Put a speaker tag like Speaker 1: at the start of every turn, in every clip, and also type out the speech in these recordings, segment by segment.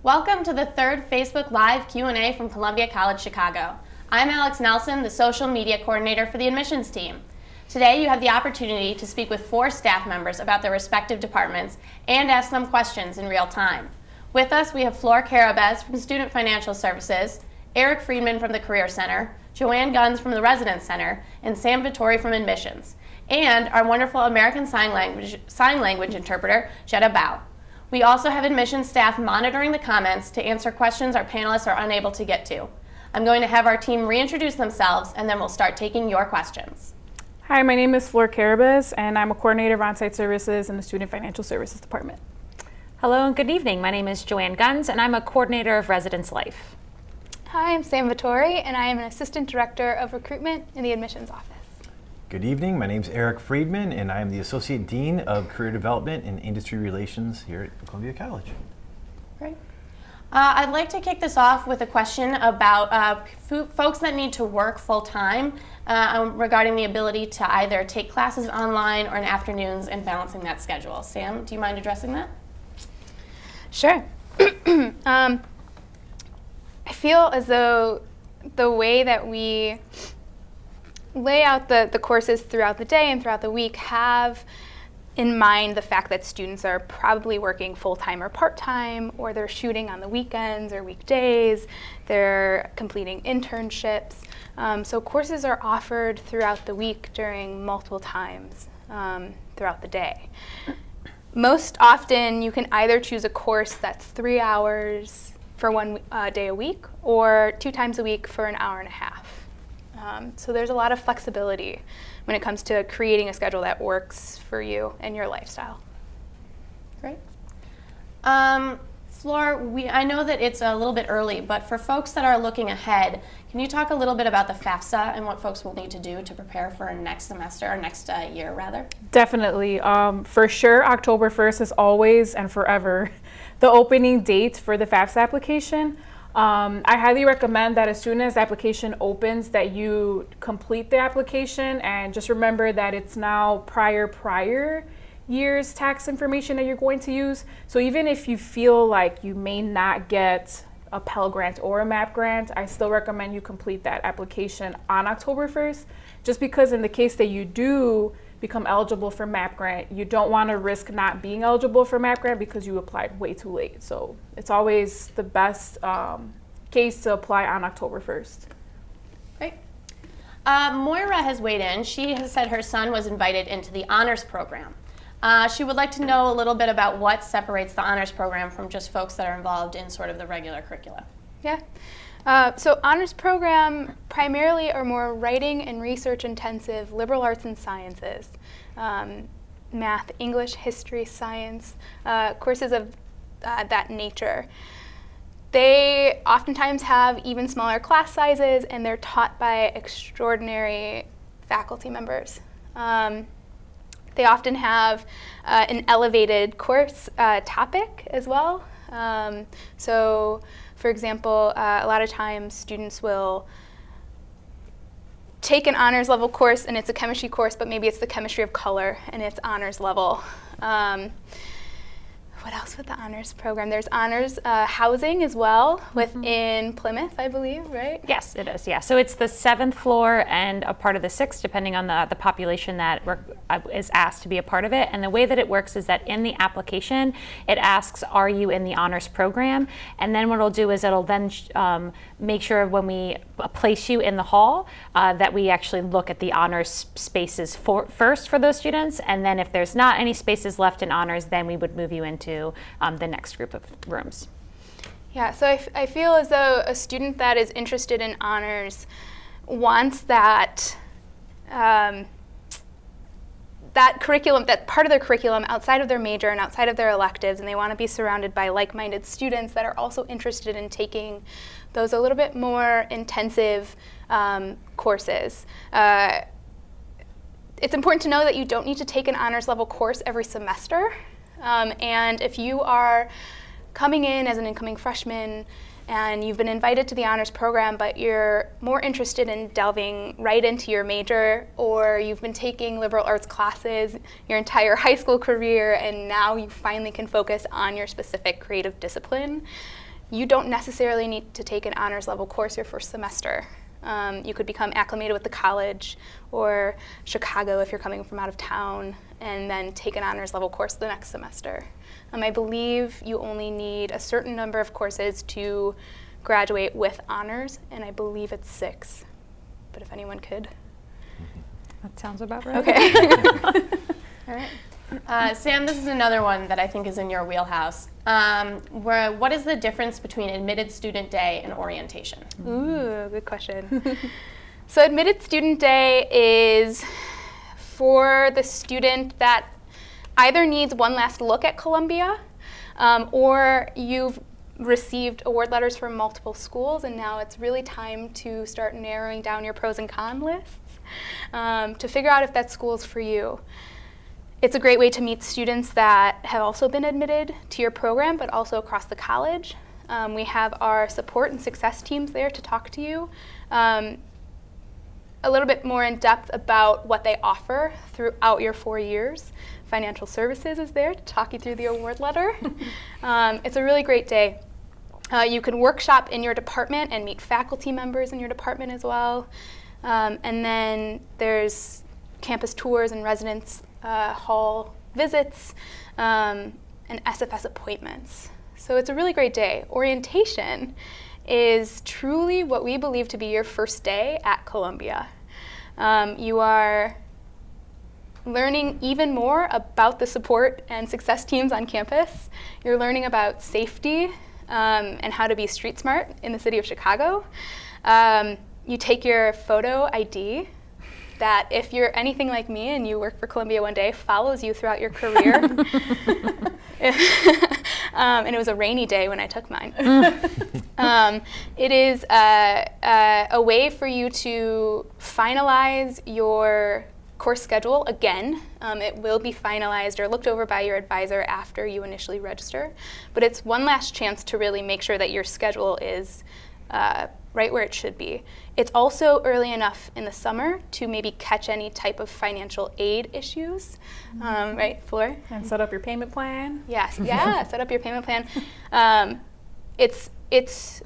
Speaker 1: Welcome to the third Facebook Live Q&A from Columbia College Chicago. I'm Alex Nelson, the social media coordinator for the admissions team. Today you have the opportunity to speak with 4 staff members about their respective departments and ask them questions in real time. With us we have Flor Carabez from Student Financial Services, Eric Friedman from the Career Center, Joanne Guns from the Residence Center, and Sam Vittori from Admissions, and our wonderful American Sign Language interpreter, Jetta Bao. We also have admissions staff monitoring the comments to answer questions our panelists are unable to get to. I'm going to have our team reintroduce themselves, and then we'll start taking your questions.
Speaker 2: Hi, my name is Flor Carabez, and I'm a coordinator of on-site services in the Student Financial Services Department.
Speaker 3: Hello and good evening. My name is Joanne Guns, and I'm a coordinator of Residence Life.
Speaker 4: Hi, I'm Sam Vittori, and I am an assistant director of recruitment in the admissions office.
Speaker 5: Good evening, my name is Eric Friedman, and I am the Associate Dean of Career Development and Industry Relations here at Columbia College.
Speaker 1: Great. I'd like to kick this off with a question about folks that need to work full-time regarding the ability to either take classes online or in afternoons and balancing that schedule. Sam, do you mind addressing that?
Speaker 4: Sure. I feel as though the way that we lay out the courses throughout the day and throughout the week have in mind the fact that students are probably working full-time or part-time, or they're shooting on the weekends or weekdays, they're completing internships. So courses are offered throughout the week during multiple times throughout the day. Most often you can either choose a course that's 3 hours for one day a week, or 2 times a week for an hour and a half. So there's a lot of flexibility when it comes to creating a schedule that works for you and your lifestyle.
Speaker 1: Great. Flor, I know that it's a little bit early, but for folks that are looking ahead, can you talk a little bit about the FAFSA and what folks will need to do to prepare for next semester, or next year rather?
Speaker 2: Definitely. For sure, October 1st is always and forever the opening date for the FAFSA application. I highly recommend that as soon as the application opens that you complete the application, and just remember that it's now prior year's tax information that you're going to use. So even if you feel like you may not get a Pell Grant or a MAP grant, I still recommend you complete that application on October 1st, just because in the case that you do become eligible for MAP grant, you don't want to risk not being eligible for MAP grant because you applied way too late. So it's always the best case to apply on October 1st.
Speaker 1: Great. Moira has weighed in. She has said her son was invited into the honors program. She would like to know a little bit about what separates the honors program from just folks that are involved in sort of the regular curricula.
Speaker 4: Yeah. So honors program primarily are more writing and research intensive liberal arts and sciences, math, English, history, science, courses of that nature. They oftentimes have even smaller class sizes, and they're taught by extraordinary faculty members. They often have an elevated course topic as well. So, for example, a lot of times students will take an honors level course and it's a chemistry course, but maybe it's the chemistry of color and it's honors level. What else with the honors program? There's honors housing as well within Plymouth, I believe, right?
Speaker 3: Yes, it is, yeah. So it's the 7th floor and a part of the 6th, depending on the population that is asked to be a part of it. And the way that it works is that in the application, it asks, are you in the honors program? And then what it'll do is it'll then make sure when we place you in the hall that we actually look at the honors spaces first for those students. And then if there's not any spaces left in honors, then we would move you into the next group of rooms.
Speaker 4: Yeah, so I feel as though a student that is interested in honors wants that curriculum, that part of their curriculum outside of their major and outside of their electives, and they want to be surrounded by like-minded students that are also interested in taking those a little bit more intensive courses. It's important to know that you don't need to take an honors level course every semester. And if you are coming in as an incoming freshman and you've been invited to the honors program, but you're more interested in delving right into your major, or you've been taking liberal arts classes your entire high school career and now you finally can focus on your specific creative discipline, you don't necessarily need to take an honors level course your first semester. You could become acclimated with the college or Chicago if you're coming from out of town, and then take an honors level course the next semester. I believe you only need a certain number of courses to graduate with honors, and I believe it's 6. But if anyone could.
Speaker 3: That sounds about right.
Speaker 4: Okay.
Speaker 1: All right. Sam, this is another one that I think is in your wheelhouse. What is the difference between admitted student day and orientation?
Speaker 4: Ooh, good question. So admitted student day is for the student that either needs one last look at Columbia, or you've received award letters from multiple schools, and now it's really time to start narrowing down your pros and cons lists to figure out if that school is for you. It's a great way to meet students that have also been admitted to your program, but also across the college. We have our support and success teams there to talk to you a little bit more in depth about what they offer throughout your 4 years. Financial Services is there to talk you through the award letter. It's a really great day. You can workshop in your department and meet faculty members in your department as well. And then there's campus tours and residence hall visits and SFS appointments. So it's a really great day. Orientation is truly what we believe to be your first day at Columbia. You are learning even more about the support and success teams on campus. You're learning about safety and how to be street smart in the city of Chicago. You take your photo ID that, if you're anything like me and you work for Columbia one day, follows you throughout your career. And it was a rainy day when I took mine. It is a way for you to finalize your course schedule again. It will be finalized or looked over by your advisor after you initially register, but it's one last chance to really make sure that your schedule is right where it should be. It's also early enough in the summer to maybe catch any type of financial aid issues, right, Fleur?
Speaker 2: And set up your payment plan.
Speaker 4: Yes, yeah, set up your payment plan. It's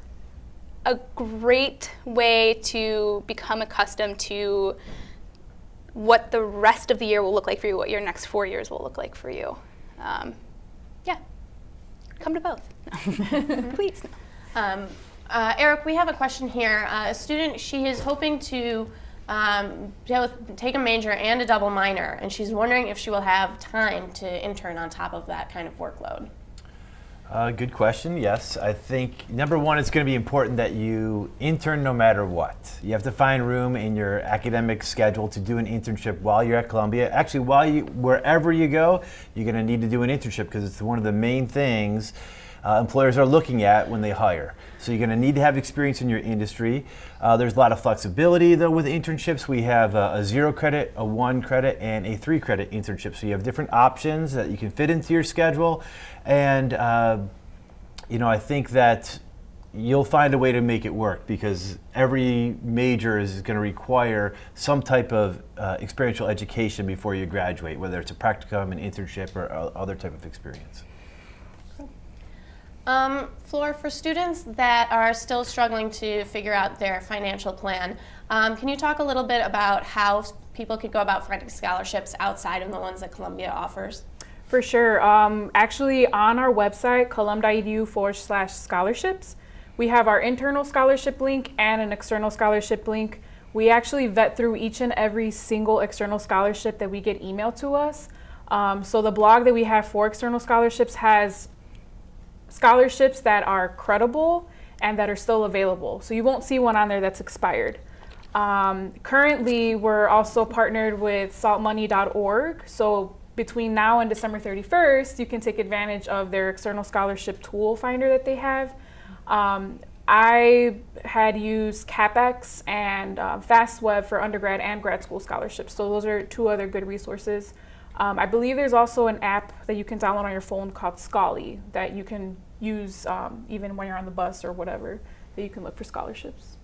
Speaker 4: a great way to become accustomed to what the rest of the year will look like for you, what your next 4 years will look like for you. Yeah, come to both. No. Please. No.
Speaker 1: Eric, we have a question here. A student, she is hoping to take a major and a double minor, and she's wondering if she will have time to intern on top of that kind of workload.
Speaker 5: Good question. Yes, I think number one, it's going to be important that you intern no matter what. You have to find room in your academic schedule to do an internship while you're at Columbia. Actually, wherever you go, you're going to need to do an internship because it's one of the main things employers are looking at when they hire. So you're going to need to have experience in your industry. There's a lot of flexibility though with internships. We have a 0 credit, a 1 credit, and a 3 credit internship. So you have different options that you can fit into your schedule. And I think that you'll find a way to make it work because every major is going to require some type of experiential education before you graduate, whether it's a practicum, an internship, or other type of experience.
Speaker 1: Fleur, for students that are still struggling to figure out their financial plan, can you talk a little bit about how people could go about finding scholarships outside of the ones that Columbia offers?
Speaker 2: For sure. Actually, on our website, colum.edu/scholarships, we have our internal scholarship link and an external scholarship link. We actually vet through each and every single external scholarship that we get emailed to us. So the blog that we have for external scholarships has scholarships that are credible and that are still available. So you won't see one on there that's expired. Currently, we're also partnered with saltmoney.org. So between now and December 31st, you can take advantage of their external scholarship tool finder that they have. I had used CapEx and FastWeb for undergrad and grad school scholarships. So those are 2 other good resources. I believe there's also an app that you can download on your phone called Scholly that you can use even when you're on the bus or whatever, that you can look for scholarships.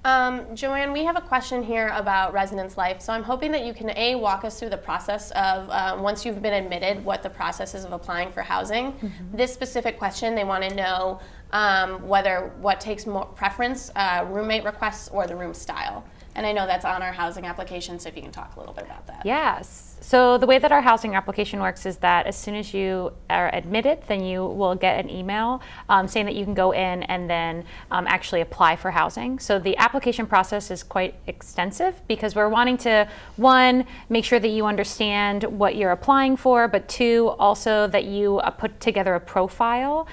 Speaker 1: Joanne, we have a question here about residence life. So I'm hoping that you can walk us through the process of once you've been admitted, what the process is of applying for housing. This specific question, they want to know what takes more preference, roommate requests or the room style. And I know that's on our housing application, so if you can talk a little bit about that.
Speaker 3: Yes. So the way that our housing application works is that as soon as you are admitted, then you will get an email saying that you can go in and then actually apply for housing. So the application process is quite extensive because we're wanting to, one, make sure that you understand what you're applying for, but two, also that you put together a profile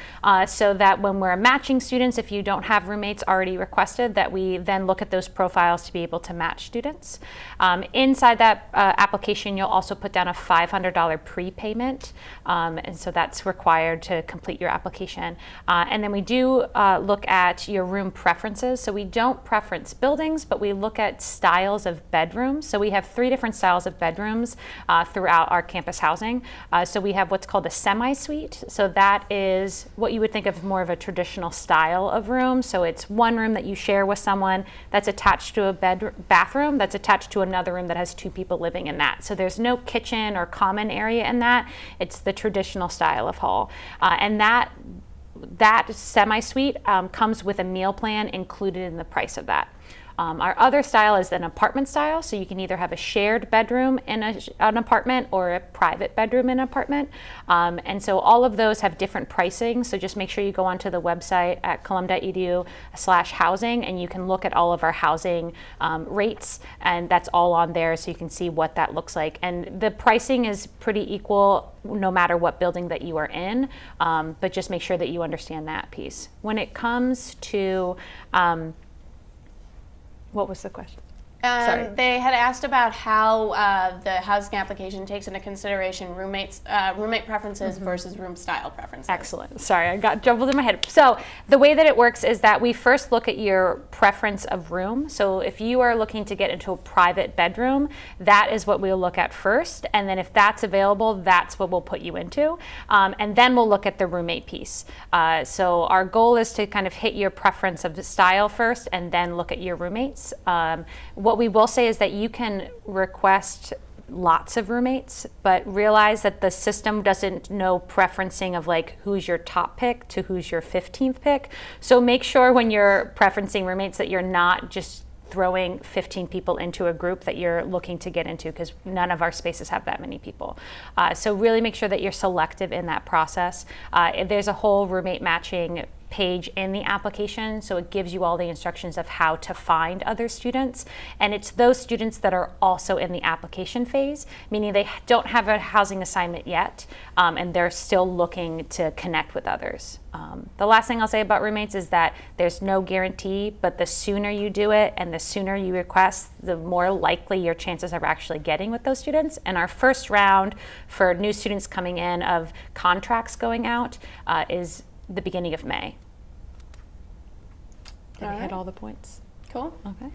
Speaker 3: so that when we're matching students, if you don't have roommates already requested, that we then look at those profiles to be able to match students. Inside that application, you'll also put down a $500 prepayment, and so that's required to complete your application. And then we do look at your room preferences. So we don't preference buildings, but we look at styles of bedrooms. So we have 3 different styles of bedrooms throughout our campus housing. So we have what's called a semi-suite. So that is what you would think of more of a traditional style of room. So it's one room that you share with someone that's attached to a bathroom that's attached to another room that has 2 people living in that. So there's no kitchen or common area in that. It's the traditional style of hall. And that semi-suite comes with a meal plan included in the price of that. Our other style is an apartment style, so you can either have a shared bedroom in an apartment or a private bedroom in an apartment. And so all of those have different pricing, so just make sure you go onto the website at colum.edu/housing and you can look at all of our housing rates, and that's all on there so you can see what that looks like. And the pricing is pretty equal no matter what building that you are in, but just make sure that you understand that piece. When it comes to what was the question? Sorry.
Speaker 1: They had asked about how the housing application takes into consideration roommate preferences versus room style preferences.
Speaker 3: Excellent. Sorry, I got jumbled in my head. So the way that it works is that we first look at your preference of room. So if you are looking to get into a private bedroom, that is what we'll look at first. And then if that's available, that's what we'll put you into. And then we'll look at the roommate piece. So our goal is to kind of hit your preference of the style first and then look at your roommates. What we will say is that you can request lots of roommates, but realize that the system doesn't know preferencing of like who's your top pick to who's your 15th pick. So make sure when you're preferencing roommates that you're not just throwing 15 people into a group that you're looking to get into, because none of our spaces have that many people. So really make sure that you're selective in that process. There's a whole roommate matching page in the application, so it gives you all the instructions of how to find other students, and it's those students that are also in the application phase, meaning they don't have a housing assignment yet, and they're still looking to connect with others. The last thing I'll say about roommates is that there's no guarantee, but the sooner you do it and the sooner you request, the more likely your chances of actually getting with those students. And our first round for new students coming in of contracts going out is the beginning of May. Did we hit all the points?
Speaker 1: Cool.
Speaker 3: Okay.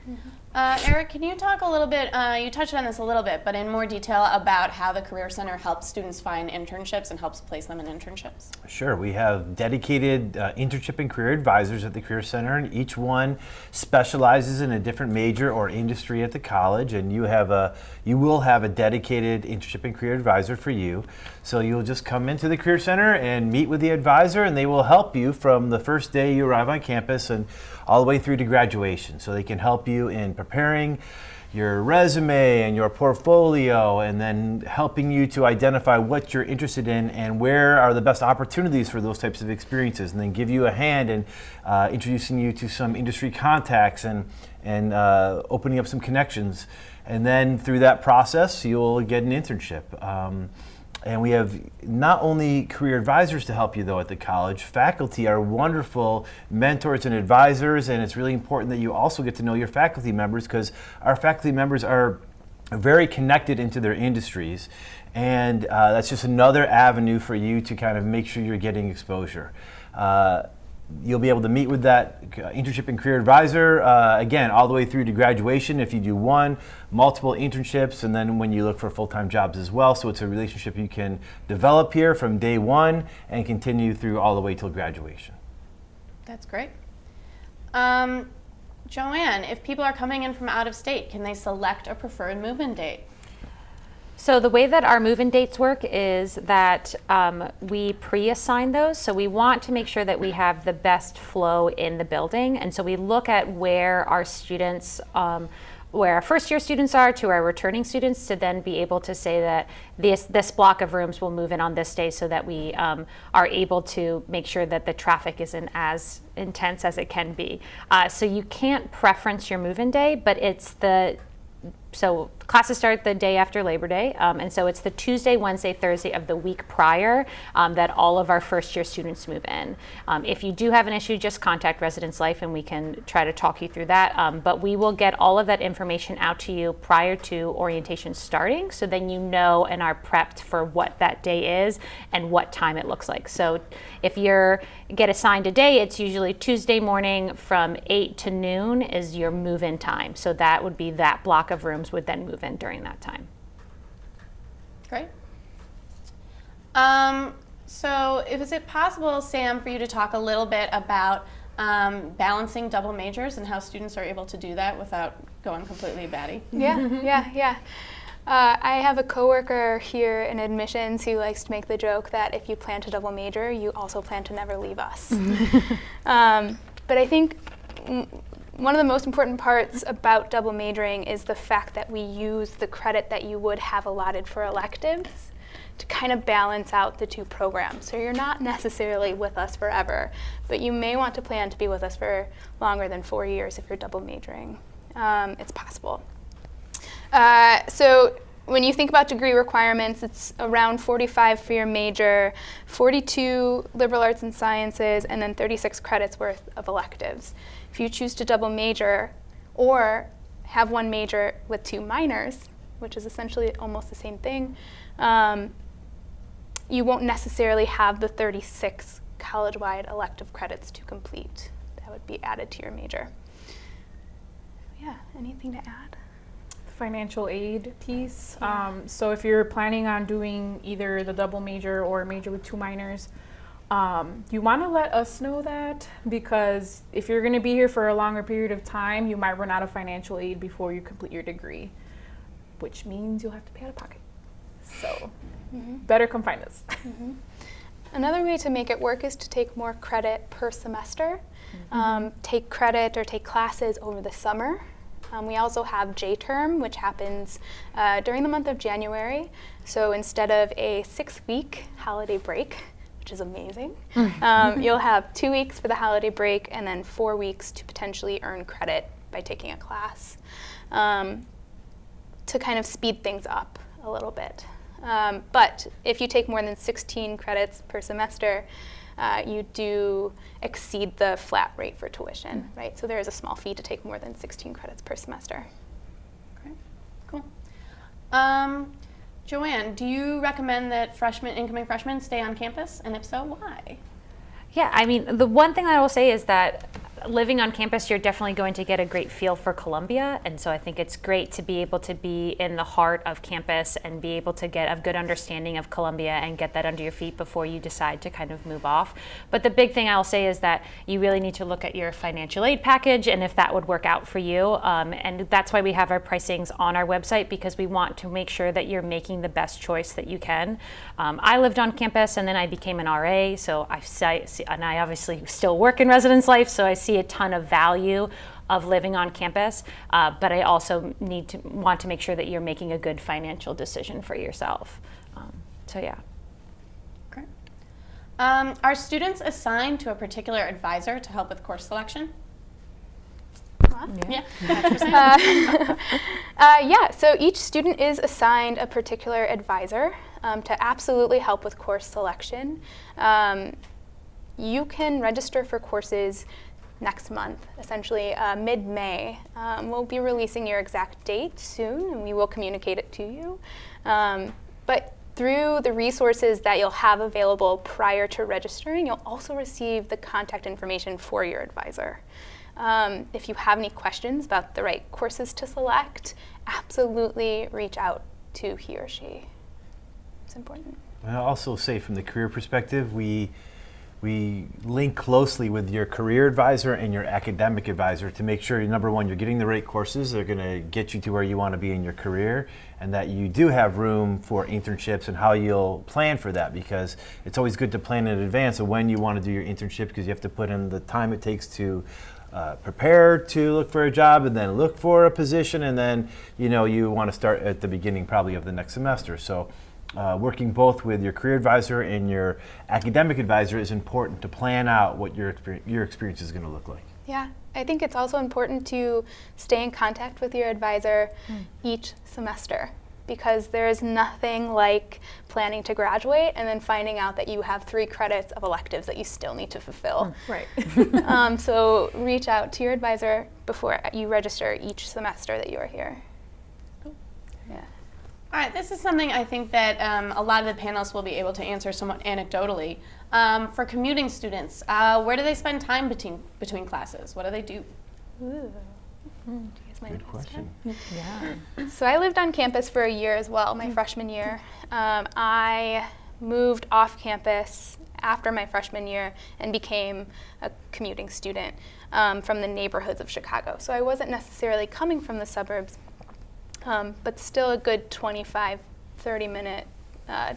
Speaker 1: Eric, can you talk a little bit, you touched on this a little bit, but in more detail about how the Career Center helps students find internships and helps place them in internships?
Speaker 5: Sure. We have dedicated internship and career advisors at the Career Center, and each one specializes in a different major or industry at the college, and you will have a dedicated internship and career advisor for you. So you'll just come into the Career Center and meet with the advisor, and they will help you from the first day you arrive on campus and all the way through to graduation. So they can help you in preparing your resume and your portfolio, and then helping you to identify what you're interested in and where are the best opportunities for those types of experiences, and then give you a hand in introducing you to some industry contacts and opening up some connections. And then through that process, you'll get an internship. And we have not only career advisors to help you, though, at the college. Faculty are wonderful mentors and advisors, and it's really important that you also get to know your faculty members, because our faculty members are very connected into their industries, and that's just another avenue for you to kind of make sure you're getting exposure. You'll be able to meet with that internship and career advisor, again, all the way through to graduation if you do one, multiple internships, and then when you look for full-time jobs as well. So it's a relationship you can develop here from day one and continue through all the way till graduation.
Speaker 1: That's great. Joanne, if people are coming in from out of state, can they select a preferred move-in date?
Speaker 3: So the way that our move-in dates work is that we pre-assign those. So we want to make sure that we have the best flow in the building. And so we look at where our students, where our first year students are to our returning students, to then be able to say that this block of rooms will move in on this day, so that we are able to make sure that the traffic isn't as intense as it can be. So you can't preference your move-in day, but so classes start the day after Labor Day, and so it's the Tuesday, Wednesday, Thursday of the week prior that all of our first year students move in. If you do have an issue, just contact Residence Life and we can try to talk you through that. But we will get all of that information out to you prior to orientation starting, so then you know and are prepped for what that day is and what time it looks like. So if you get assigned a day, it's usually Tuesday morning from 8 to noon is your move-in time. So that would be that block of rooms would then move in during that time.
Speaker 1: Great. So is it possible, Sam, for you to talk a little bit about balancing double majors and how students are able to do that without going completely batty?
Speaker 4: Yeah. I have a coworker here in admissions who likes to make the joke that if you plan to double major, you also plan to never leave us. But I think one of the most important parts about double majoring is the fact that we use the credit that you would have allotted for electives to kind of balance out the two programs. So you're not necessarily with us forever, but you may want to plan to be with us for longer than 4 years if you're double majoring. It's possible. So when you think about degree requirements, it's around 45 for your major, 42 liberal arts and sciences, and then 36 credits worth of electives. If you choose to double major or have one major with 2 minors, which is essentially almost the same thing, you won't necessarily have the 36 college-wide elective credits to complete. That would be added to your major. Yeah, anything to add?
Speaker 2: Financial aid piece. So if you're planning on doing either the double major or a major with 2 minors, you want to let us know that, because if you're going to be here for a longer period of time, you might run out of financial aid before you complete your degree, which means you'll have to pay out of pocket. So better come find us.
Speaker 4: Another way to make it work is to take more credit per semester. Take credit or take classes over the summer. We also have J-term, which happens during the month of January. So instead of a 6-week holiday break, which is amazing, you'll have 2 weeks for the holiday break and then 4 weeks to potentially earn credit by taking a class, to kind of speed things up a little bit. But if you take more than 16 credits per semester, you do exceed the flat rate for tuition, right? So there is a small fee to take more than 16 credits per semester.
Speaker 1: Great, cool. Joanne, do you recommend that incoming freshmen stay on campus? And if so, why?
Speaker 3: Yeah, I mean, the one thing that I will say is that living on campus, you're definitely going to get a great feel for Columbia. And so I think it's great to be able to be in the heart of campus and be able to get a good understanding of Columbia and get that under your feet before you decide to kind of move off. But the big thing I'll say is that you really need to look at your financial aid package and if that would work out for you. And that's why we have our pricings on our website, because we want to make sure that you're making the best choice that you can. I lived on campus and then I became an RA, so and I obviously still work in residence life, so I see a ton of value of living on campus, but I also want to make sure that you're making a good financial decision for yourself. So yeah.
Speaker 1: Great. Are students assigned to a particular advisor to help with course selection?
Speaker 4: Yeah.
Speaker 1: Yeah.
Speaker 4: So each student is assigned a particular advisor to absolutely help with course selection. You can register for courses next month, essentially mid-May. We'll be releasing your exact date soon, and we will communicate it to you. But through the resources that you'll have available prior to registering, you'll also receive the contact information for your advisor. If you have any questions about the right courses to select, absolutely reach out to he or she. It's important.
Speaker 5: I'll also say from the career perspective, we we link closely with your career advisor and your academic advisor to make sure, number one, you're getting the right courses that are going to get you to where you want to be in your career, and that you do have room for internships and how you'll plan for that, because it's always good to plan in advance of when you want to do your internship, because you have to put in the time it takes to prepare to look for a job and then look for a position, and then you want to start at the beginning probably of the next semester. So working both with your career advisor and your academic advisor is important to plan out what your experience is going to look like.
Speaker 4: Yeah, I think it's also important to stay in contact with your advisor each semester, because there's nothing like planning to graduate and then finding out that you have 3 credits of electives that you still need to fulfill.
Speaker 2: Right.
Speaker 4: So reach out to your advisor before you register each semester that you are here. Yeah.
Speaker 1: All right, this is something I think that a lot of the panelists will be able to answer somewhat anecdotally. For commuting students, where do they spend time between classes? What do they do?
Speaker 5: Good question.
Speaker 3: Yeah.
Speaker 4: So I lived on campus for a year as well, my freshman year. I moved off campus after my freshman year and became a commuting student from the neighborhoods of Chicago. So I wasn't necessarily coming from the suburbs, but still a good 25, 30-minute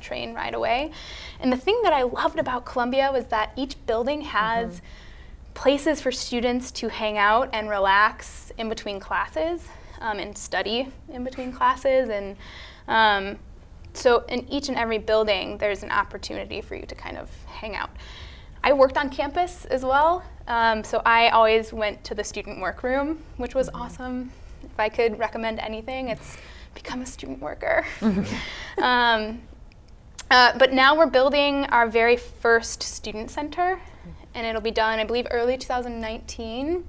Speaker 4: train ride away. And the thing that I loved about Columbia was that each building has places for students to hang out and relax in between classes and study in between classes. And so in each and every building, there's an opportunity for you to kind of hang out. I worked on campus as well, so I always went to the student workroom, which was awesome. If I could recommend anything, it's become a student worker. But now we're building our very first student center, and it'll be done, I believe, early 2019.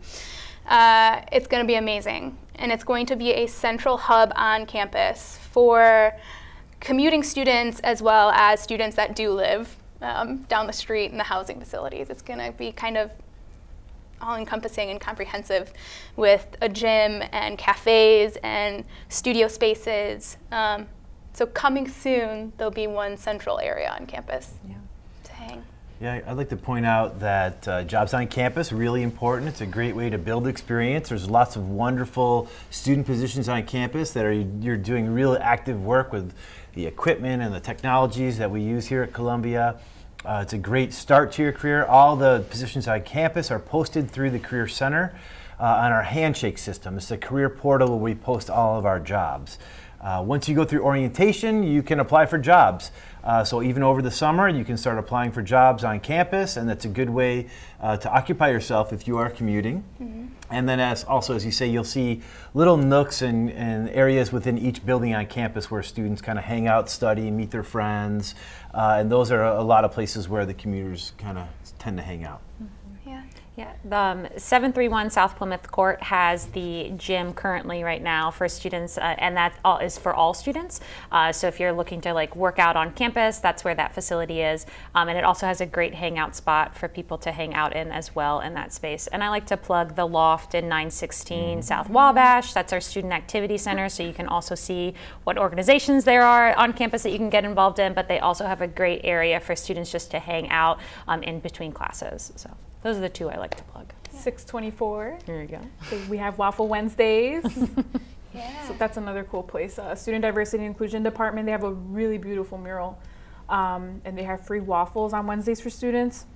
Speaker 4: It's going to be amazing, and it's going to be a central hub on campus for commuting students as well as students that do live down the street in the housing facilities. It's going to be kind of all-encompassing and comprehensive with a gym and cafes and studio spaces. So coming soon, there'll be one central area on campus to hang.
Speaker 5: Yeah, I'd like to point out that jobs on campus are really important. It's a great way to build experience. There's lots of wonderful student positions on campus that you're doing real active work with the equipment and the technologies that we use here at Columbia. It's a great start to your career. All the positions on campus are posted through the Career Center on our handshake system. It's a career portal where we post all of our jobs. Once you go through orientation, you can apply for jobs. So even over the summer, you can start applying for jobs on campus, and that's a good way to occupy yourself if you are commuting. And then as you say, you'll see little nooks and areas within each building on campus where students kind of hang out, study, meet their friends. And those are a lot of places where the commuters kind of tend to hang out.
Speaker 3: Yeah, the 731 South Plymouth Court has the gym currently right now for students, and that is for all students. So if you're looking to work out on campus, that's where that facility is. And it also has a great hangout spot for people to hang out in as well in that space. And I like to plug the Loft in 916 South Wabash. That's our student activity center, so you can also see what organizations there are on campus that you can get involved in, but they also have a great area for students just to hang out in between classes. So those are the two I like to plug.
Speaker 2: 624.
Speaker 3: There you go.
Speaker 2: So we have Waffle Wednesdays.
Speaker 4: Yeah.
Speaker 2: So that's another cool place. Student Diversity and Inclusion Department, they have a really beautiful mural. And they have free waffles on Wednesdays for students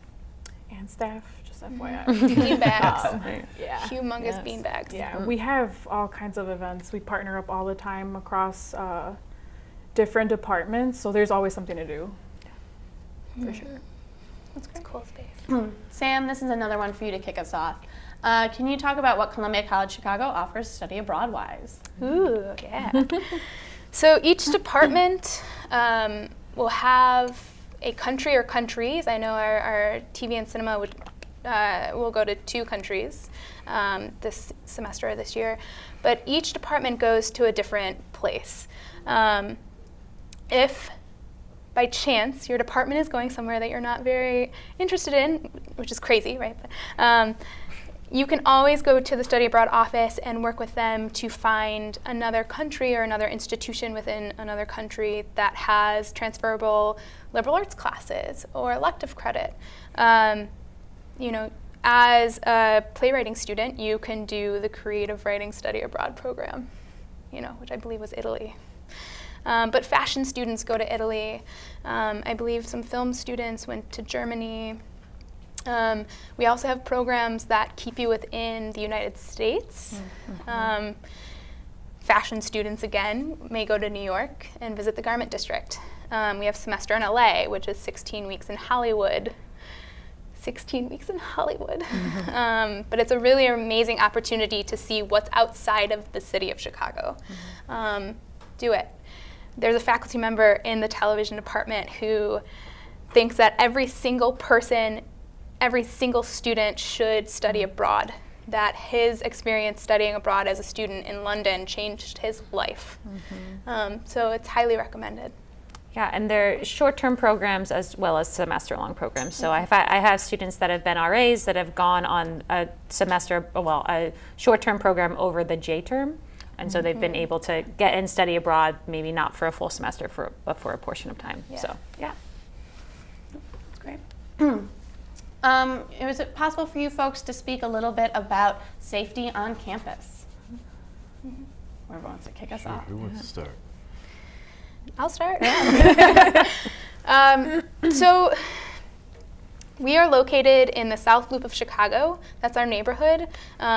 Speaker 2: and staff, just FYI.
Speaker 4: Beanbags.
Speaker 2: Yeah.
Speaker 4: Humongous beanbags.
Speaker 2: Yeah, we have all kinds of events. We partner up all the time across different departments, so there's always something to do. For sure.
Speaker 4: That's a cool space.
Speaker 1: Sam, this is another one for you to kick us off. Can you talk about what Columbia College Chicago offers study abroad-wise?
Speaker 4: Ooh, yeah. So each department will have a country or countries. I know our TV and cinema will go to 2 countries this semester or this year, but each department goes to a different place. If by chance your department is going somewhere that you're not very interested in, which is crazy, right? But, you can always go to the study abroad office and work with them to find another country or another institution within another country that has transferable liberal arts classes or elective credit. You know, as a playwriting student, you can do the creative writing study abroad program, you know, which I believe was Italy. But fashion students go to Italy. I believe some film students went to Germany. We also have programs that keep you within the United States. Fashion students, again, may go to New York and visit the Garment District. We have semester in LA, which is 16 weeks in Hollywood. 16 weeks in Hollywood. But it's a really amazing opportunity to see what's outside of the city of Chicago. Do it. There's a faculty member in the television department who thinks that every single person, every single student should study abroad, that his experience studying abroad as a student in London changed his life. So it's highly recommended.
Speaker 3: Yeah, and they're short-term programs as well as semester-long programs. So I have students that have been RAs that have gone on a short-term program over the J term. And so they've been able to get and study abroad, maybe not for a full semester, but for a portion of time.
Speaker 4: Yeah.
Speaker 3: So, yeah.
Speaker 1: That's great. Is it possible for you folks to speak a little bit about safety on campus? Whoever wants to kick us off.
Speaker 5: Who wants to start?
Speaker 4: I'll start. So we are located in the South Loop of Chicago. That's our neighborhood.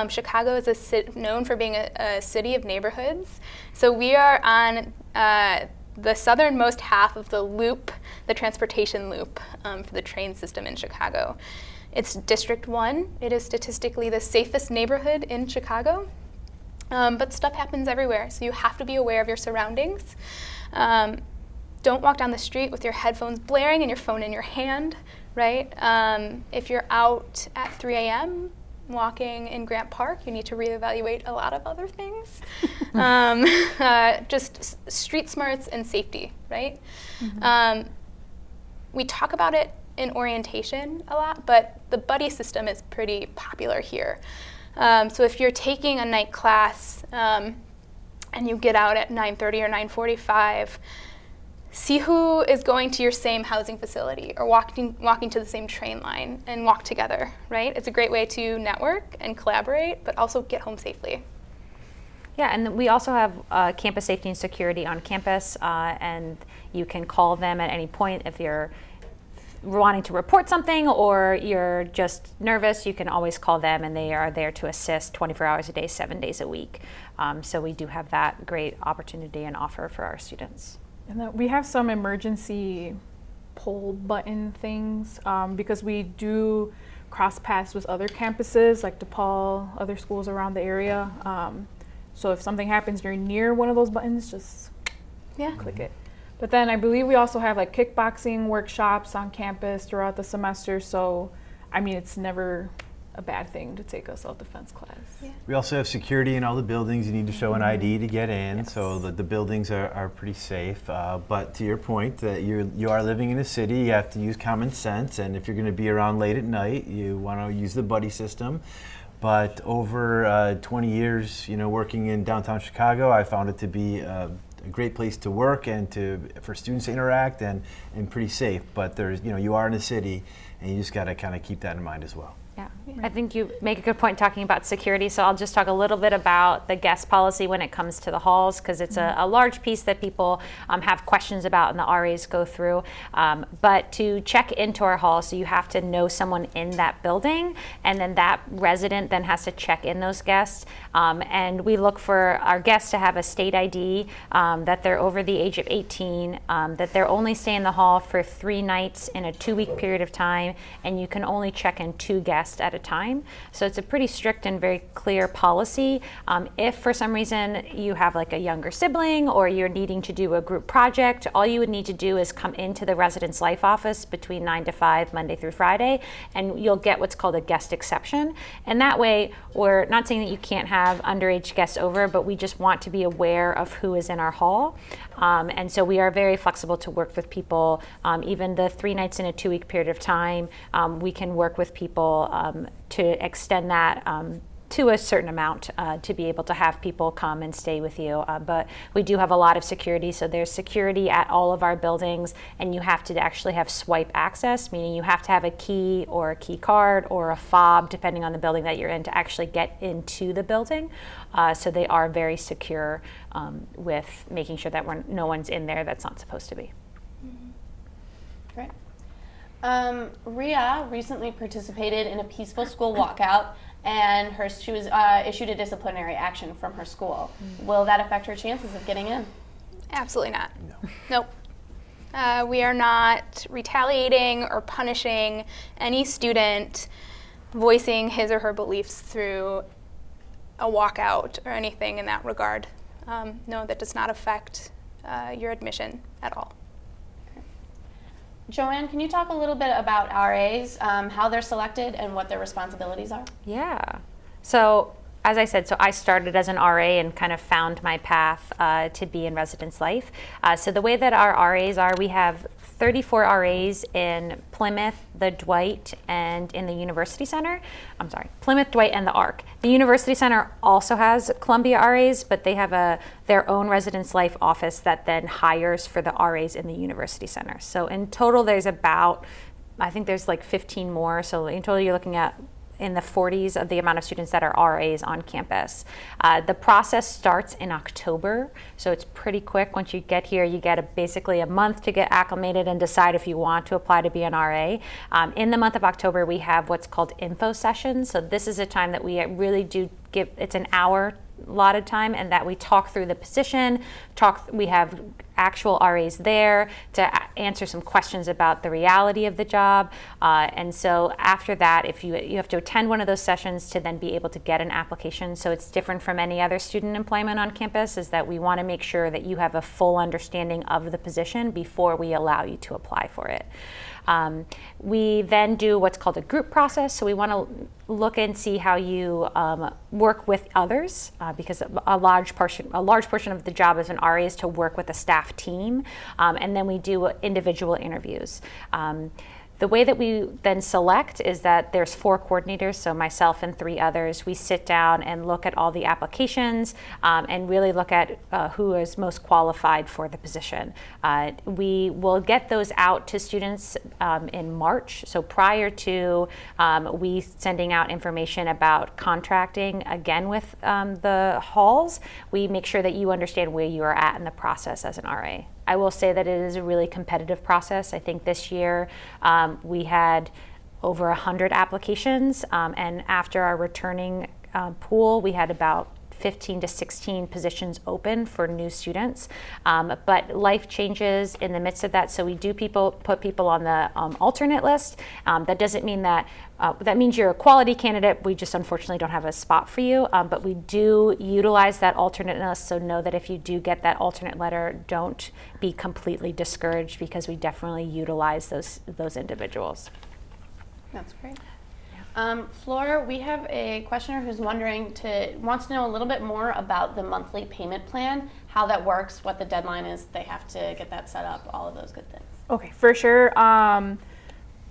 Speaker 4: Chicago is known for being a city of neighborhoods. So we are on the southernmost half of the loop, the transportation loop for the train system in Chicago. It's District 1. It is statistically the safest neighborhood in Chicago. But stuff happens everywhere, so you have to be aware of your surroundings. Don't walk down the street with your headphones blaring and your phone in your hand, right? If you're out at 3 a.m. walking in Grant Park, you need to reevaluate a lot of other things. Just street smarts and safety, right? We talk about it in orientation a lot, but the buddy system is pretty popular here. So if you're taking a night class and you get out at 9:30 or 9:45, see who is going to your same housing facility or walking to the same train line and walk together, right? It's a great way to network and collaborate, but also get home safely.
Speaker 3: Yeah, and we also have campus safety and security on campus, and you can call them at any point if you're wanting to report something or you're just nervous. You can always call them, and they are there to assist 24 hours a day, 7 days a week. So we do have that great opportunity and offer for our students.
Speaker 2: And then we have some emergency pull button things because we do cross paths with other campuses like DePaul, other schools around the area. So if something happens, you're near one of those buttons, just click it. But then I believe we also have like kickboxing workshops on campus throughout the semester. So, I mean, it's never a bad thing to take a self-defense class.
Speaker 4: Yeah.
Speaker 5: We also have security in all the buildings. You need to show an ID to get in, so the buildings are pretty safe. But to your point, that you are living in a city, you have to use common sense, and if you're going to be around late at night, you want to use the buddy system. But over 20 years, working in downtown Chicago, I found it to be a great place to work and for students to interact and pretty safe. But there's, you are in a city, and you just got to kind of keep that in mind as well.
Speaker 3: Yeah, I think you make a good point talking about security, so I'll just talk a little bit about the guest policy when it comes to the halls, because it's a large piece that people have questions about and the RAs go through. But to check into our hall, so you have to know someone in that building, and then that resident then has to check in those guests. And we look for our guests to have a state ID, that they're over the age of 18, that they're only staying in the hall for 3 nights in a 2-week period of time, and you can only check in 2 guests at a time. So it's a pretty strict and very clear policy. If for some reason you have like a younger sibling or you're needing to do a group project, all you would need to do is come into the residence life office between 9 to 5, Monday through Friday, and you'll get what's called a guest exception. And that way, we're not saying that you can't have underage guests over, but we just want to be aware of who is in our hall. And so we are very flexible to work with people. Even the 3 nights in a 2-week period of time, we can work with people to extend that to a certain amount to be able to have people come and stay with you. But we do have a lot of security, so there's security at all of our buildings, and you have to actually have swipe access, meaning you have to have a key or a key card or a fob, depending on the building that you're in, to actually get into the building. So they are very secure with making sure that no one's in there that's not supposed to be.
Speaker 1: Great. Rhea recently participated in a peaceful school walkout, and she was issued a disciplinary action from her school. Will that affect her chances of getting in?
Speaker 4: Absolutely not. No. Nope. We are not retaliating or punishing any student voicing his or her beliefs through a walkout or anything in that regard. No, that does not affect your admission at all.
Speaker 1: Joanne, can you talk a little bit about RAs, how they're selected and what their responsibilities are?
Speaker 3: Yeah. So as I said, so I started as an RA and kind of found my path to be in residence life. So the way that our RAs are, we have 34 RAs in Plymouth, the Dwight, and in the University Center. I'm sorry, Plymouth, Dwight, and the ARC. The University Center also has Columbia RAs, but they have their own residence life office that then hires for the RAs in the University Center. So in total, there's about, I think there's like 15 more. So in total, you're looking at in the 40s of the amount of students that are RAs on campus. The process starts in October, so it's pretty quick. Once you get here, you get basically a month to get acclimated and decide if you want to apply to be an RA. In the month of October, we have what's called info sessions. So this is a time that we really do give, it's an hour allotted time, and that we talk through the position, we have actual RAs there to answer some questions about the reality of the job. And so after that, if you have to attend one of those sessions to then be able to get an application. So it's different from any other student employment on campus, is that we want to make sure that you have a full understanding of the position before we allow you to apply for it. We then do what's called a group process. So we want to look and see how you work with others, because a large portion of the job as an RA is to work with a staff team, and then we do individual interviews. The way that we then select is that there's 4 coordinators, so myself and 3 others. We sit down and look at all the applications and really look at who is most qualified for the position. We will get those out to students in March, so prior to we sending out information about contracting again with the halls, we make sure that you understand where you are at in the process as an RA. I will say that it is a really competitive process. I think this year we had over 100 applications, and after our returning pool, we had about 15 to 16 positions open for new students. But life changes in the midst of that, so we do put people on the alternate list. That doesn't mean that, that means you're a quality candidate. We just unfortunately don't have a spot for you, but we do utilize that alternate list, so know that if you do get that alternate letter, don't be completely discouraged, because we definitely utilize those individuals.
Speaker 1: That's great. Flora, we have a questioner who's wants to know a little bit more about the monthly payment plan, how that works, what the deadline is, they have to get that set up, all of those good things.
Speaker 2: Okay, for sure.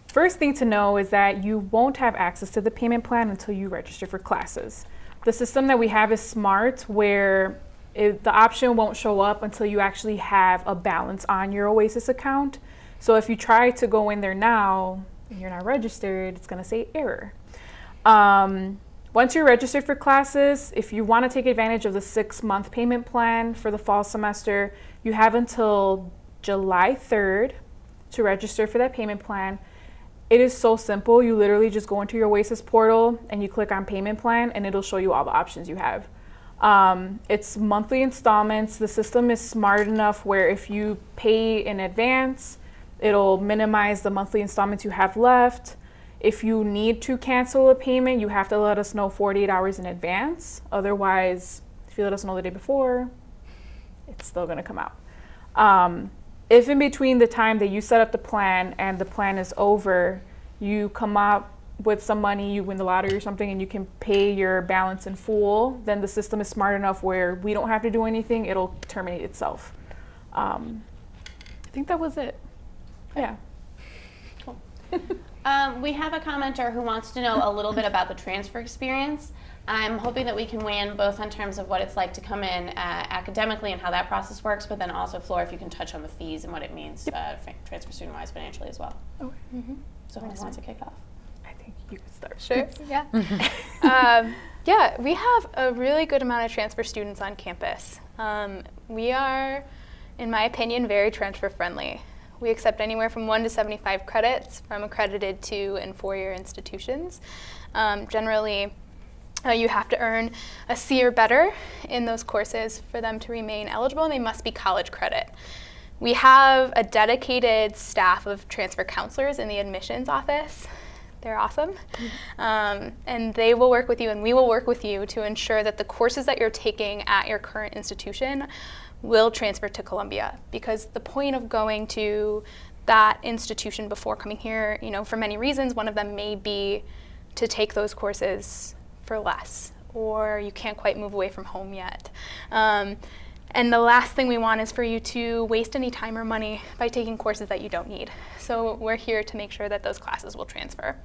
Speaker 2: First thing to know is that you won't have access to the payment plan until you register for classes. The system that we have is smart, where the option won't show up until you actually have a balance on your Oasis account. So if you try to go in there now and you're not registered, it's going to say error. Once you're registered for classes, if you want to take advantage of the 6-month payment plan for the fall semester, you have until July 3rd to register for that payment plan. It is so simple. You literally just go into your Oasis portal and you click on payment plan, and it'll show you all the options you have. It's monthly installments. The system is smart enough where if you pay in advance, it'll minimize the monthly installments you have left. If you need to cancel a payment, you have to let us know 48 hours in advance. Otherwise, if you let us know the day before, it's still going to come out. If in between the time that you set up the plan and the plan is over, you come up with some money, you win the lottery or something, and you can pay your balance in full, then the system is smart enough where we don't have to do anything. It'll terminate itself. I think that was it. Yeah.
Speaker 1: Cool. We have a commenter who wants to know a little bit about the transfer experience. I'm hoping that we can weigh in both in terms of what it's like to come in academically and how that process works, but then also, Flora, if you can touch on the fees and what it means transfer student-wise financially as well.
Speaker 2: Okay.
Speaker 1: So who wants to kick off?
Speaker 2: I think you could start.
Speaker 4: Sure. Yeah. Yeah, we have a really good amount of transfer students on campus. We are, in my opinion, very transfer friendly. We accept anywhere from 1 to 75 credits from accredited 2- and 4-year institutions. Generally, you have to earn a C or better in those courses for them to remain eligible, and they must be college credit. We have a dedicated staff of transfer counselors in the admissions office. They're awesome. And they will work with you, and we will work with you to ensure that the courses that you're taking at your current institution will transfer to Columbia, because the point of going to that institution before coming here, for many reasons, one of them may be to take those courses for less, or you can't quite move away from home yet. And the last thing we want is for you to waste any time or money by taking courses that you don't need. So we're here to make sure that those classes will transfer.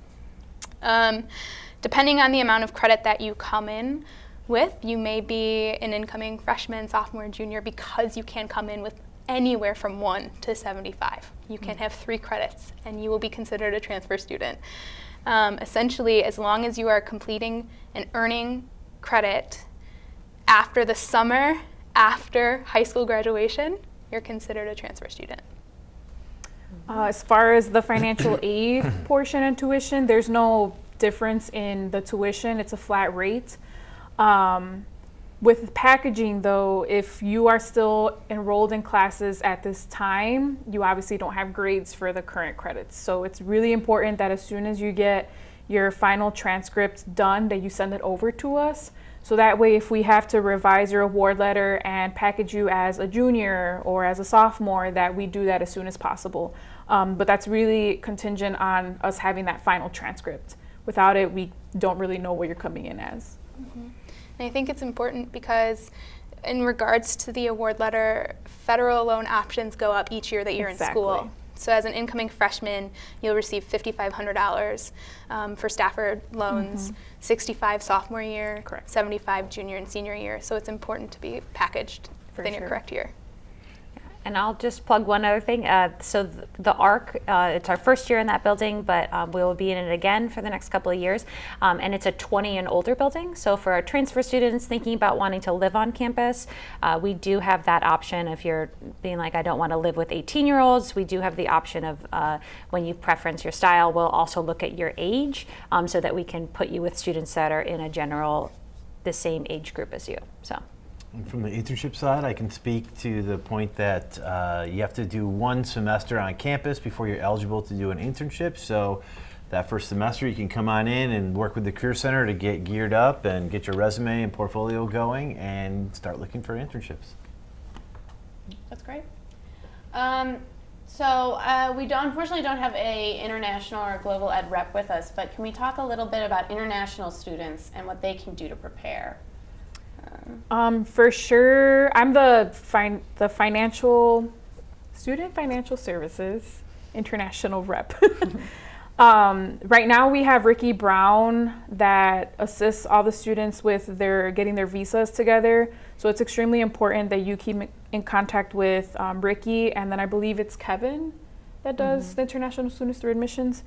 Speaker 4: Depending on the amount of credit that you come in with, you may be an incoming freshman, sophomore, junior, because you can come in with anywhere from 1 to 75. You can have 3 credits, and you will be considered a transfer student. Essentially, as long as you are completing and earning credit after the summer, after high school graduation, you're considered a transfer student.
Speaker 2: As far as the financial aid portion and tuition, there's no difference in the tuition. It's a flat rate. With packaging, though, if you are still enrolled in classes at this time, you obviously don't have grades for the current credits. So it's really important that as soon as you get your final transcript done, that you send it over to us. So that way, if we have to revise your award letter and package you as a junior or as a sophomore, that we do that as soon as possible. But that's really contingent on us having that final transcript. Without it, we don't really know what you're coming in as.
Speaker 4: Mm-hmm. And I think it's important because in regards to the award letter, federal loan options go up each year that you're in school. So as an incoming freshman, you'll receive $5,500 for Stafford loans, $65 sophomore year,
Speaker 2: Correct.
Speaker 4: $75 junior and senior year. So it's important to be packaged within your correct year.
Speaker 3: And I'll just plug one other thing. So the ARC, it's our first year in that building, but we will be in it again for the next couple of years. And it's a 20 and older building. So for our transfer students thinking about wanting to live on campus, we do have that option. If you're being like, I don't want to live with 18-year-olds, we do have the option of when you preference your style, we'll also look at your age so that we can put you with students that are in the same age group as you. So.
Speaker 5: And from the internship side, I can speak to the point that you have to do 1 semester on campus before you're eligible to do an internship. So that first semester, you can come on in and work with the Career Center to get geared up and get your resume and portfolio going and start looking for internships.
Speaker 1: That's great. We unfortunately don't have a international or global ed rep with us, but can we talk a little bit about international students and what they can do to prepare?
Speaker 2: For sure, I'm the financial student financial services international rep. Right now we have Ricky Brown that assists all the students with getting their visas together. So it's extremely important that you keep in contact with Ricky, and then I believe it's Kevin that does the international students through admissions.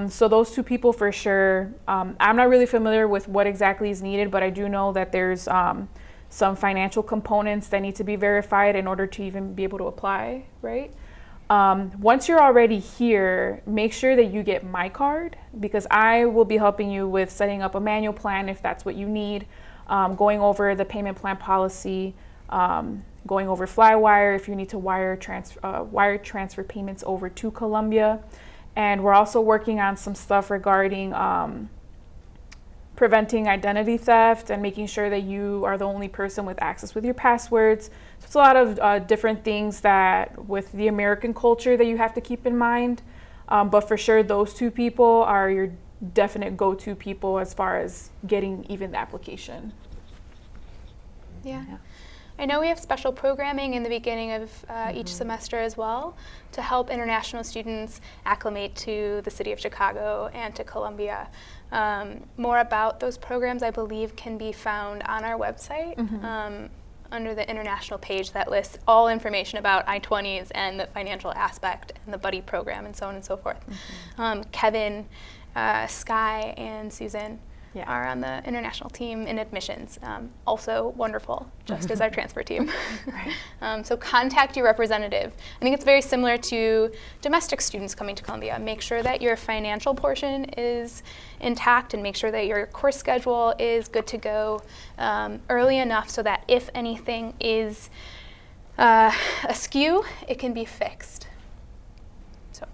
Speaker 2: So those 2 people for sure. I'm not really familiar with what exactly is needed, but I do know that there's some financial components that need to be verified in order to even be able to apply, right? Once you're already here, make sure that you get my card, because I will be helping you with setting up a manual plan if that's what you need, going over the payment plan policy, going over Flywire if you need to wire transfer payments over to Columbia. And we're also working on some stuff regarding preventing identity theft and making sure that you are the only person with access with your passwords. So it's a lot of different things that with the American culture that you have to keep in mind. But for sure, those 2 people are your definite go-to people as far as getting even the application.
Speaker 4: Yeah. I know we have special programming in the beginning of each semester as well to help international students acclimate to the city of Chicago and to Columbia. More about those programs, I believe, can be found on our website under the international page that lists all information about I-20s and the financial aspect and the buddy program and so on and so forth. Kevin, Sky, and Susan are on the international team in admissions. Also wonderful, just as our transfer team. So contact your representative. I think it's very similar to domestic students coming to Columbia. Make sure that your financial portion is intact and make sure that your course schedule is good to go early enough so that if anything is askew, it can be fixed. So.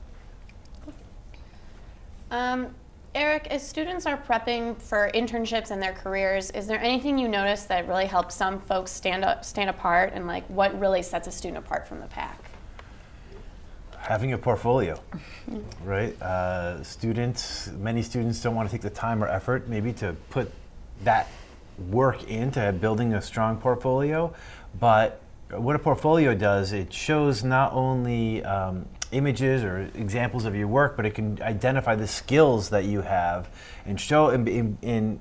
Speaker 1: Eric, as students are prepping for internships and their careers, is there anything you notice that really helps some folks stand apart, and like what really sets a student apart from the pack?
Speaker 5: Having a portfolio, right? Many students don't want to take the time or effort maybe to put that work into building a strong portfolio, but what a portfolio does, it shows not only images or examples of your work, but it can identify the skills that you have and show and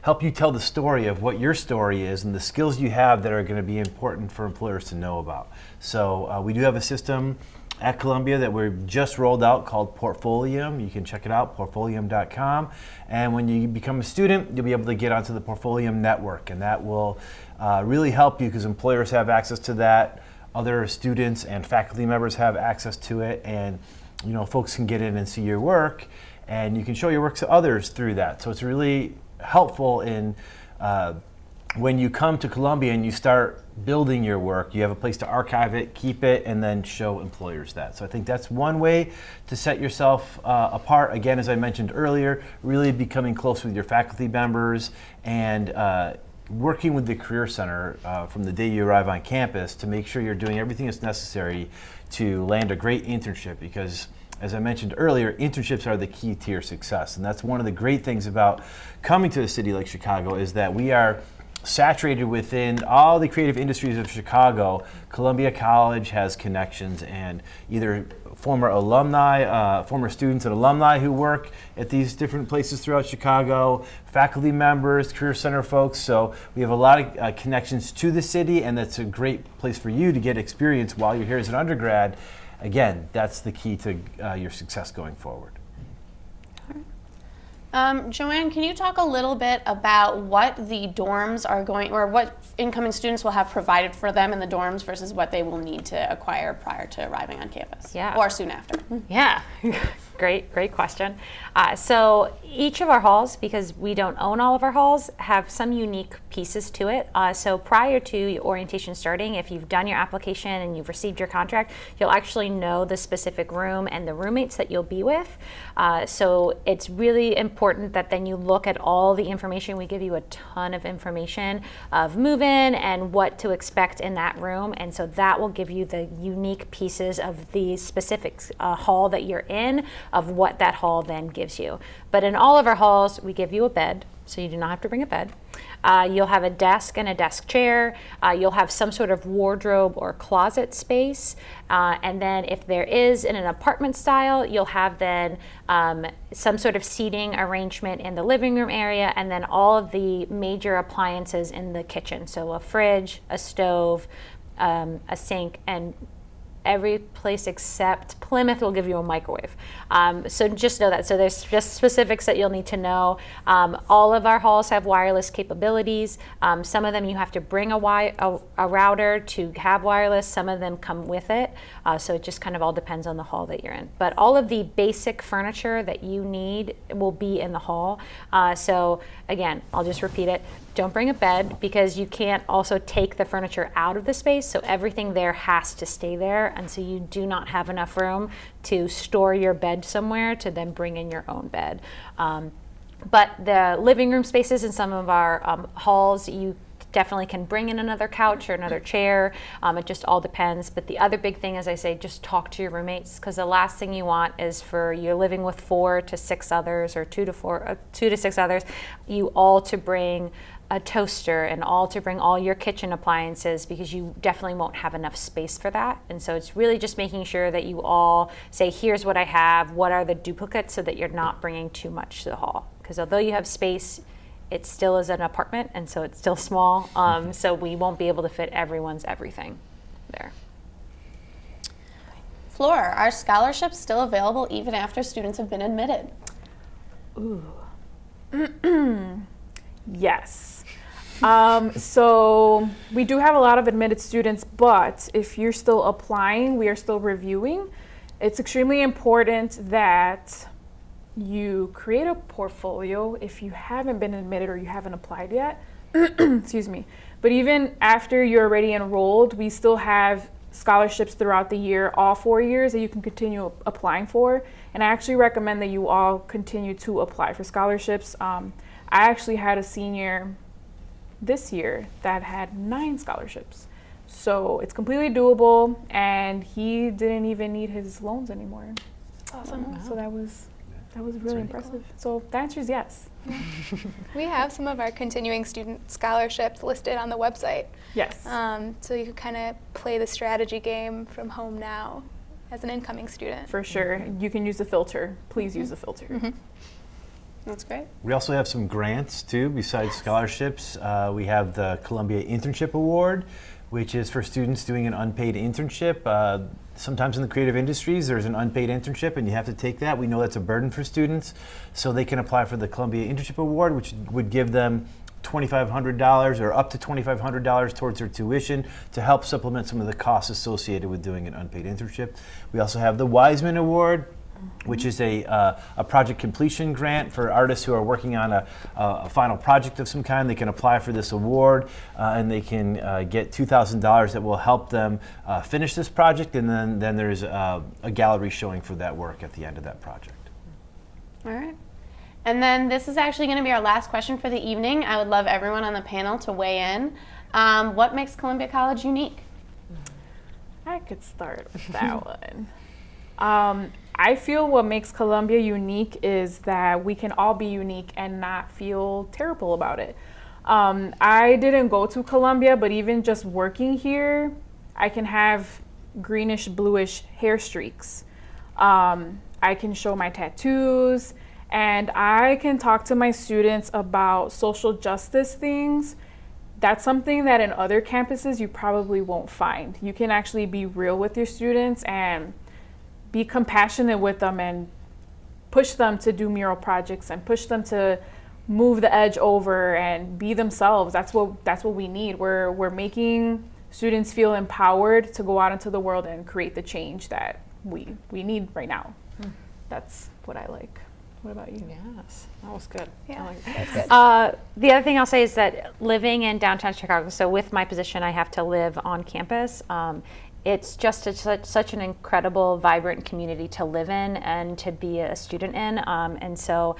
Speaker 5: help you tell the story of what your story is and the skills you have that are going to be important for employers to know about. So we do have a system at Columbia that we've just rolled out called Portfolium. You can check it out, portfolium.com. And when you become a student, you'll be able to get onto the Portfolium network, and that will really help you because employers have access to that. Other students and faculty members have access to it, and folks can get in and see your work, and you can show your work to others through that. So it's really helpful in when you come to Columbia and you start building your work, you have a place to archive it, keep it, and then show employers that. So I think that's one way to set yourself apart. Again, as I mentioned earlier, really becoming close with your faculty members and working with the Career Center from the day you arrive on campus to make sure you're doing everything that's necessary to land a great internship, because as I mentioned earlier, internships are the key to your success. And that's one of the great things about coming to a city like Chicago is that we are saturated within all the creative industries of Chicago. Columbia College has connections, and either former alumni, former students and alumni who work at these different places throughout Chicago, faculty members, Career Center folks. So we have a lot of connections to the city, and that's a great place for you to get experience while you're here as an undergrad. Again, that's the key to your success going forward.
Speaker 1: Joanne, can you talk a little bit about what the dorms are going, or what incoming students will have provided for them in the dorms versus what they will need to acquire prior to arriving on campus?
Speaker 3: Yeah.
Speaker 1: Or soon after?
Speaker 3: Yeah, great question. So each of our halls, because we don't own all of our halls, have some unique pieces to it. So prior to your orientation starting, if you've done your application and you've received your contract, you'll actually know the specific room and the roommates that you'll be with. So it's really important that then you look at all the information. We give you a ton of information of move-in and what to expect in that room, and so that will give you the unique pieces of the specific hall that you're in, of what that hall then gives you. But in all of our halls, we give you a bed, so you do not have to bring a bed. You'll have a desk and a desk chair. You'll have some sort of wardrobe or closet space. And then if there is in an apartment style, you'll have then some sort of seating arrangement in the living room area, and then all of the major appliances in the kitchen. So a fridge, a stove, a sink, and every place except Plymouth will give you a microwave. So just know that. So there's just specifics that you'll need to know. All of our halls have wireless capabilities. Some of them you have to bring a router to have wireless. Some of them come with it. So it just kind of all depends on the hall that you're in. But all of the basic furniture that you need will be in the hall. So again, I'll just repeat it. Don't bring a bed, because you can't also take the furniture out of the space, so everything there has to stay there, and so you do not have enough room to store your bed somewhere to then bring in your own bed. But the living room spaces in some of our halls, you definitely can bring in another couch or another chair. It just all depends. But the other big thing, as I say, just talk to your roommates, because the last thing you want is for you're living with 4 to 6 others, or 2 to 6 others, you all to bring a toaster and all to bring all your kitchen appliances, because you definitely won't have enough space for that. And so it's really just making sure that you all say, here's what I have, what are the duplicates, so that you're not bringing too much to the hall. Because although you have space, it still is an apartment, and so it's still small. So we won't be able to fit everyone's everything there.
Speaker 1: Floor, are scholarships still available even after students have been admitted?
Speaker 2: Ooh. Yes. So we do have a lot of admitted students, but if you're still applying, we are still reviewing. It's extremely important that you create a portfolio if you haven't been admitted or you haven't applied yet. Excuse me. But even after you're already enrolled, we still have scholarships throughout the year, all 4 years, that you can continue applying for. And I actually recommend that you all continue to apply for scholarships. I actually had a senior this year that had 9 scholarships. So it's completely doable, and he didn't even need his loans anymore.
Speaker 1: Awesome.
Speaker 2: Wow. So that was really impressive. So the answer is yes.
Speaker 4: We have some of our continuing student scholarships listed on the website.
Speaker 2: Yes.
Speaker 4: So you could kind of play the strategy game from home now as an incoming student.
Speaker 2: For sure. You can use the filter. Please use the filter.
Speaker 1: That's great.
Speaker 5: We also have some grants too, besides scholarships. We have the Columbia Internship Award, which is for students doing an unpaid internship. Sometimes in the creative industries, there's an unpaid internship and you have to take that. We know that's a burden for students. So they can apply for the Columbia Internship Award, which would give them $2,500 or up to $2,500 towards their tuition to help supplement some of the costs associated with doing an unpaid internship. We also have the Wiseman Award, which is a project completion grant for artists who are working on a final project of some kind. They can apply for this award and they can get $2,000 that will help them finish this project, and then there's a gallery showing for that work at the end of that project.
Speaker 1: All right. And then this is actually going to be our last question for the evening. I would love everyone on the panel to weigh in. What makes Columbia College unique?
Speaker 2: I could start with that one. I feel what makes Columbia unique is that we can all be unique and not feel terrible about it. I didn't go to Columbia, but even just working here, I can have greenish, bluish hair streaks. I can show my tattoos, and I can talk to my students about social justice things. That's something that in other campuses you probably won't find. You can actually be real with your students and be compassionate with them and push them to do mural projects and push them to move the edge over and be themselves. That's what we need. We're making students feel empowered to go out into the world and create the change that we need right now. That's what I like. What about you?
Speaker 3: Yes, that was good.
Speaker 4: Yeah,
Speaker 3: I like
Speaker 4: that's good.
Speaker 3: the other thing I'll say is that living in downtown Chicago, so with my position, I have to live on campus. It's just such an incredible, vibrant community to live in and to be a student in. And so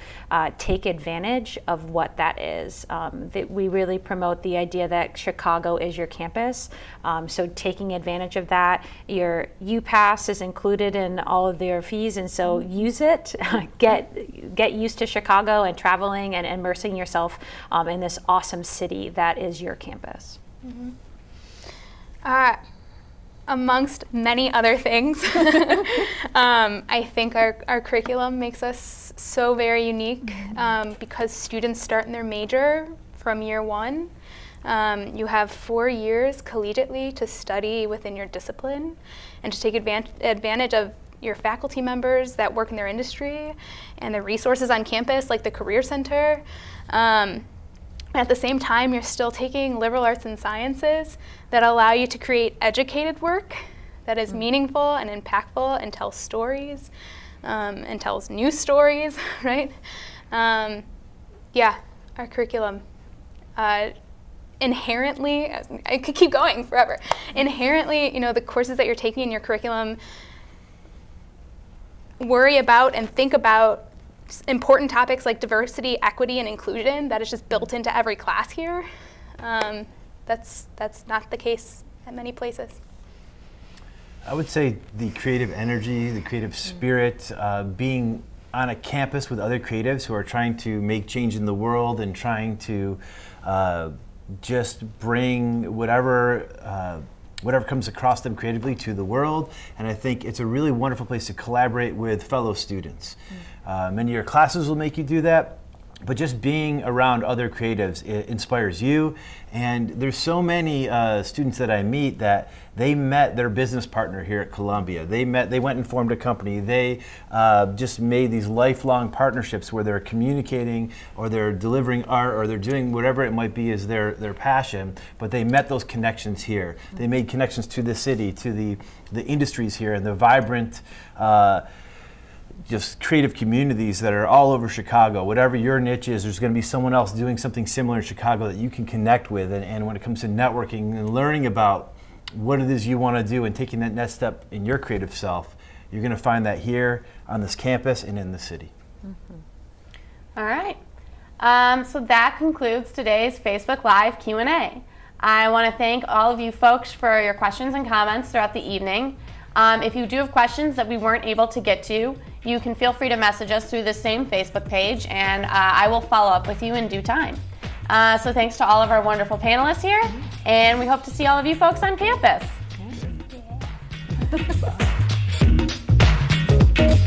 Speaker 3: take advantage of what that is. That we really promote the idea that Chicago is your campus. So taking advantage of that, your UPass is included in all of their fees. And so use it, get used to Chicago and traveling and immersing yourself in this awesome city that is your campus.
Speaker 4: Amongst many other things, I think our curriculum makes us so very unique because students start in their major from year one. You have 4 years collegiately to study within your discipline and to take advantage of your faculty members that work in their industry and the resources on campus like the Career Center. At the same time, you're still taking liberal arts and sciences that allow you to create educated work that is meaningful and impactful and tells stories and tells new stories, right? Yeah, our curriculum inherently, I could keep going forever. Inherently, the courses that you're taking in your curriculum worry about and think about important topics like diversity, equity, and inclusion. That is just built into every class here. That's not the case at many places.
Speaker 5: I would say the creative energy, the creative spirit, being on a campus with other creatives who are trying to make change in the world and trying to just bring whatever comes across them creatively to the world. And I think it's a really wonderful place to collaborate with fellow students. Many of your classes will make you do that, but just being around other creatives, it inspires you. And there's so many students that I meet that they met their business partner here at Columbia. They went and formed a company. They just made these lifelong partnerships where they're communicating or they're delivering art or they're doing whatever it might be as their passion, but they met those connections here. They made connections to the city, to the industries here, and the vibrant just creative communities that are all over Chicago. Whatever your niche is, there's going to be someone else doing something similar in Chicago that you can connect with. And when it comes to networking and learning about what it is you want to do and taking that next step in your creative self, you're going to find that here on this campus and in the city.
Speaker 1: All right. So that concludes today's Facebook Live Q&A. I want to thank all of you folks for your questions and comments throughout the evening. If you do have questions that we weren't able to get to, you can feel free to message us through the same Facebook page, and I will follow up with you in due time. So thanks to all of our wonderful panelists here, and we hope to see all of you folks on campus.
Speaker 2: Yeah.